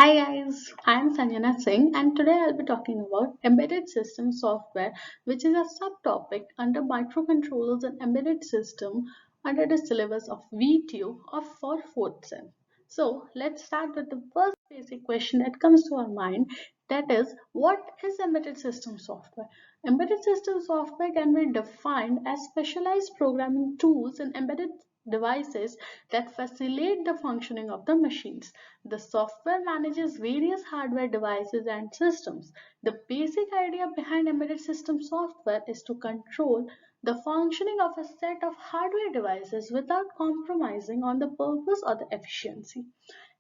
Hi guys, I'm Sanjana Singh and today I'll be talking about embedded system software, which is a subtopic under microcontrollers and embedded system under the syllabus of VTU or for 4th sem. So let's start with the first basic question that comes to our mind, that is, what is embedded system software? Embedded system software can be defined as specialized programming tools in embedded devices that facilitate the functioning of the machines. The software manages various hardware devices and systems. The basic idea behind embedded system software is to control the functioning of a set of hardware devices without compromising on the purpose or the efficiency.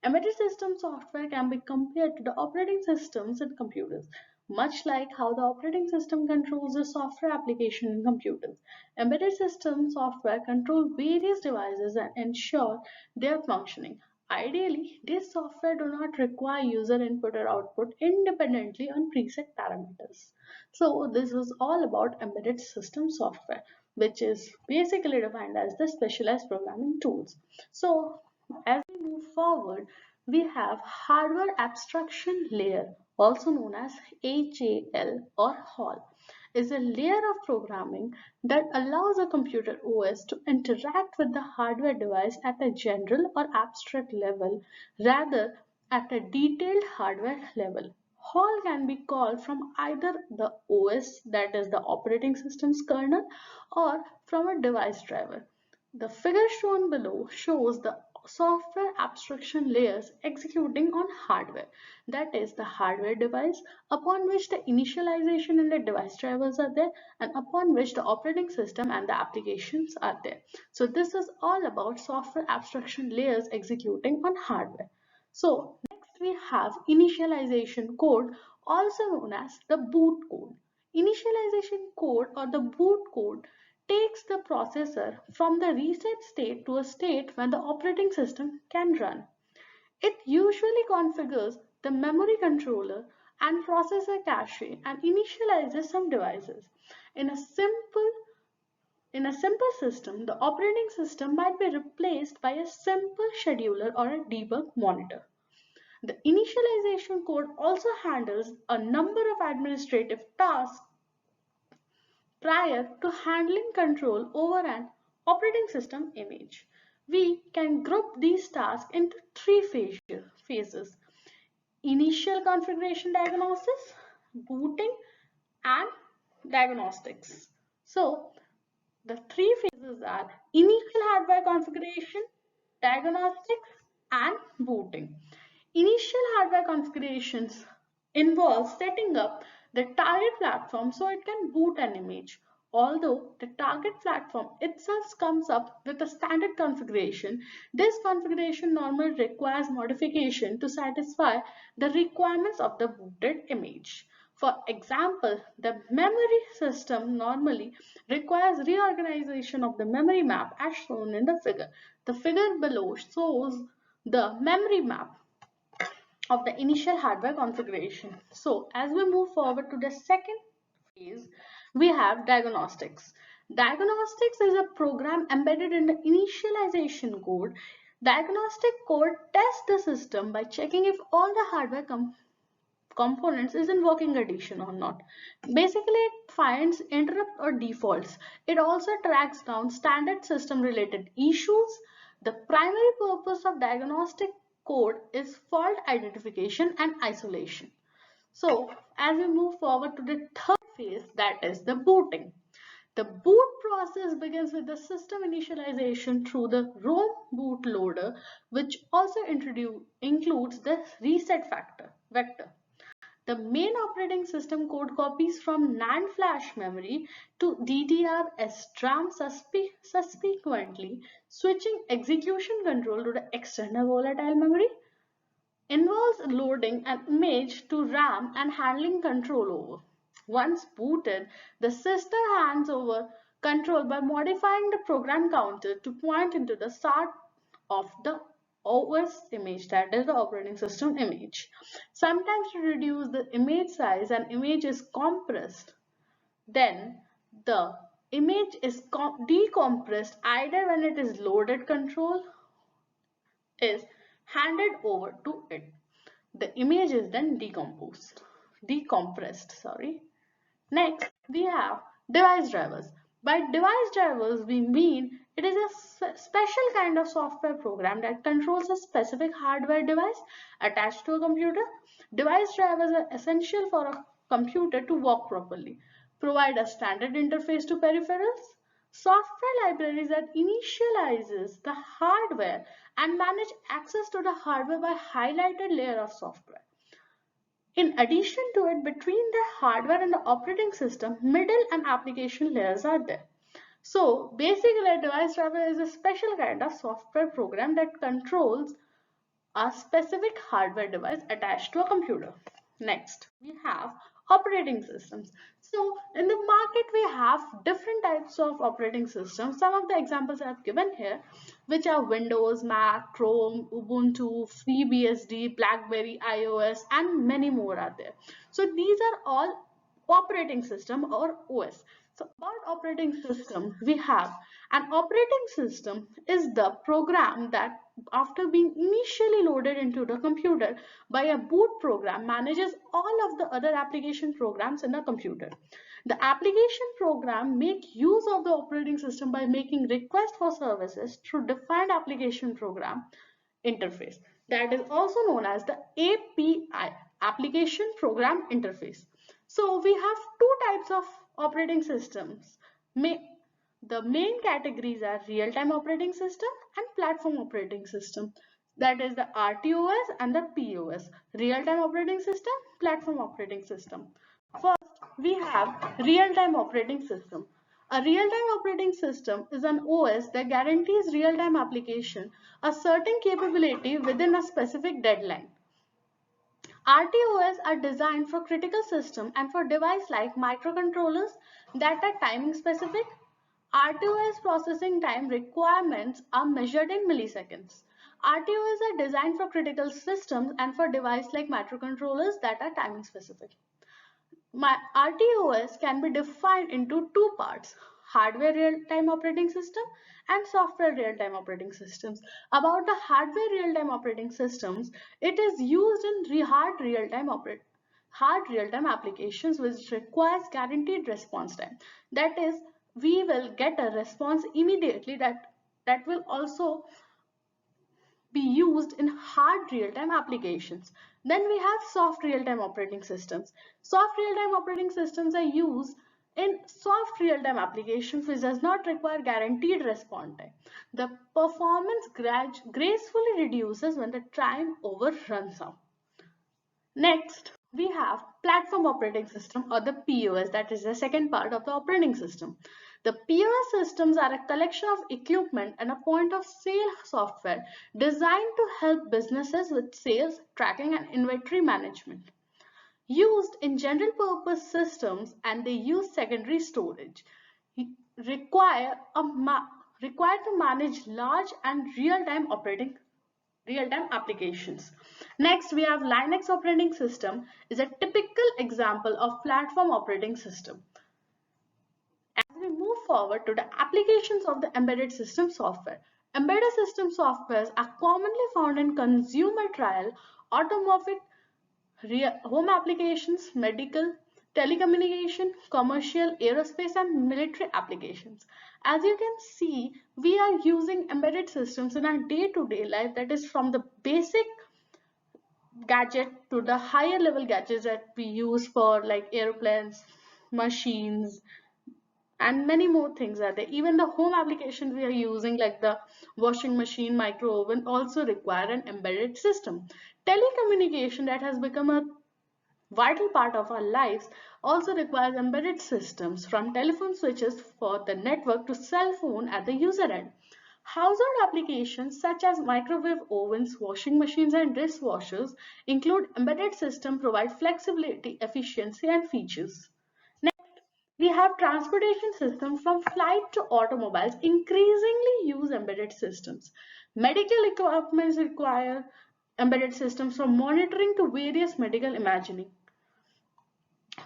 Embedded system software can be compared to the operating systems in computers, much like how the operating system controls the software application in computers. Embedded system software control various devices and ensure their functioning. Ideally, this software do not require user input or output independently on preset parameters. So this is all about embedded system software, which is basically defined as the specialized programming tools. So as we move forward, we have hardware abstraction layer, also known as HAL or HAL, is a layer of programming that allows a computer OS to interact with the hardware device at a general or abstract level rather at a detailed hardware level. HAL can be called from either the OS, that is the operating system's kernel, or from a device driver. The figure shown below shows the software abstraction layers executing on hardware, that is the hardware device upon which the initialization and the device drivers are there, and upon which the operating system and the applications are there. So this is all about software abstraction layers executing on hardware. So next we have initialization code, also known as the boot code. Initialization code or the boot code takes the processor from the reset state to a state when the operating system can run. It usually configures the memory controller and processor cache and initializes some devices. In a simple in a simple system, the operating system might be replaced by a simple scheduler or a debug monitor. The initialization code also handles a number of administrative tasks prior to handling control over an operating system image. We can group these tasks into three phases: initial configuration diagnosis, booting, and diagnostics. So, the three phases are initial hardware configuration, diagnostics, and booting. Initial hardware configurations involve setting up the target platform so it can boot an image. Although the target platform itself comes up with a standard configuration, this configuration normally requires modification to satisfy the requirements of the booted image. For example, the memory system normally requires reorganization of the memory map as shown in the figure. The figure below shows the memory map of the initial hardware configuration. So as we move forward to the second phase, we have diagnostics. Diagnostics is a program embedded in the initialization code. Diagnostic code tests the system by checking if all the hardware components is in working condition or not. Basically, it finds interrupt or defaults. It also tracks down standard system related issues. The primary purpose of diagnostic code is fault identification and isolation. So as we move forward to the third phase, that is the booting. The boot process begins with the system initialization through the ROM bootloader, which also includes the reset vector. The main operating system code copies from NAND flash memory to DDR SRAM subsequently, switching execution control to the external volatile memory involves loading an image to RAM and handling control over. Once booted, the system hands over control by modifying the program counter to point into the start of the OS image, that is the operating system image. Sometimes to reduce the image size, an image is compressed. Then the image is decompressed either when it is loaded control is handed over to it. The image is then decompressed, sorry. Next, we have device drivers. By device drivers, we mean it is a special kind of software program that controls a specific hardware device attached to a computer. Device drivers are essential for a computer to work properly, provide a standard interface to peripherals, software libraries that initializes the hardware and manage access to the hardware by highlighted layer of software. In addition to it, between the hardware and the operating system, middle and application layers are there. So basically, a device driver is a special kind of software program that controls a specific hardware device attached to a computer. Next, we have operating systems. So in the market, we have different types of operating systems. Some of the examples I have given here, which are Windows, Mac, Chrome, Ubuntu, FreeBSD, BlackBerry, iOS, and many more are there. So these are all operating system or OS. So about operating system, we have an operating system is the program that after being initially loaded into the computer by a boot program manages all of the other application programs in the computer. The application program make use of the operating system by making request for services through defined application program interface. That is also known as the API, application program interface. So we have two types of operating systems. The main categories are real-time operating system and platform operating system. That is the RTOS and the POS. Real-time operating system, platform operating system. First, we have real-time operating system. A real-time operating system is an OS that guarantees real-time application a certain capability within a specific deadline. RTOS are designed for critical system and for devices like microcontrollers that are timing specific. RTOS processing time requirements are measured in milliseconds. RTOS are designed for critical systems and for devices like microcontrollers that are timing specific. My RTOS can be defined into two parts: hardware real-time operating system and software real-time operating systems. About the hardware real-time operating systems, it is used in hard real-time applications which requires guaranteed response time. That is, we will get a response immediately that will also be used in hard real-time applications. Then we have soft real-time operating systems. Soft real-time operating systems are used in soft real-time applications which does not require guaranteed response time. The performance gracefully reduces when the time overruns out. Next, we have platform operating system or the POS, that is the second part of the operating system. The POS systems are a collection of equipment and a point of sale software designed to help businesses with sales, tracking and inventory management. Used in general purpose systems and they use secondary storage. Require, require to manage large and real-time applications. Next, we have Linux operating system is a typical example of platform operating system. As we move forward to the applications of the embedded system software, embedded system softwares are commonly found in consumer trial, automotive, home applications, medical, telecommunication, commercial, aerospace, and military applications. As you can see, we are using embedded systems in our day-to-day life, that is from the basic gadget to the higher level gadgets that we use for like airplanes, machines, and many more things are there. Even the home applications we are using like the washing machine, micro oven also require an embedded system. Telecommunication that has become a vital part of our lives also requires embedded systems, from telephone switches for the network to cell phone at the user end. Household applications such as microwave ovens, washing machines and dishwashers include embedded systems provide flexibility, efficiency and features. Next, we have transportation systems from flight to automobiles increasingly use embedded systems. Medical equipment require embedded systems from monitoring to various medical imaging.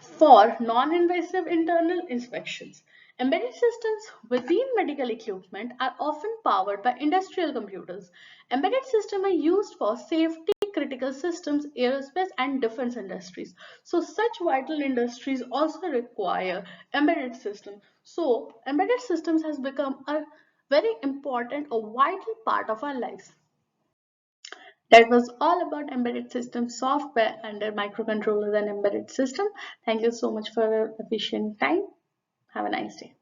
For non-invasive internal inspections, embedded systems within medical equipment are often powered by industrial computers. Embedded systems are used for safety critical systems, aerospace, and defense industries. So such vital industries also require embedded systems. So embedded systems has become a very important or vital part of our lives. That was all about embedded system software under microcontrollers and embedded system. Thank you so much for your efficient time. Have a nice day.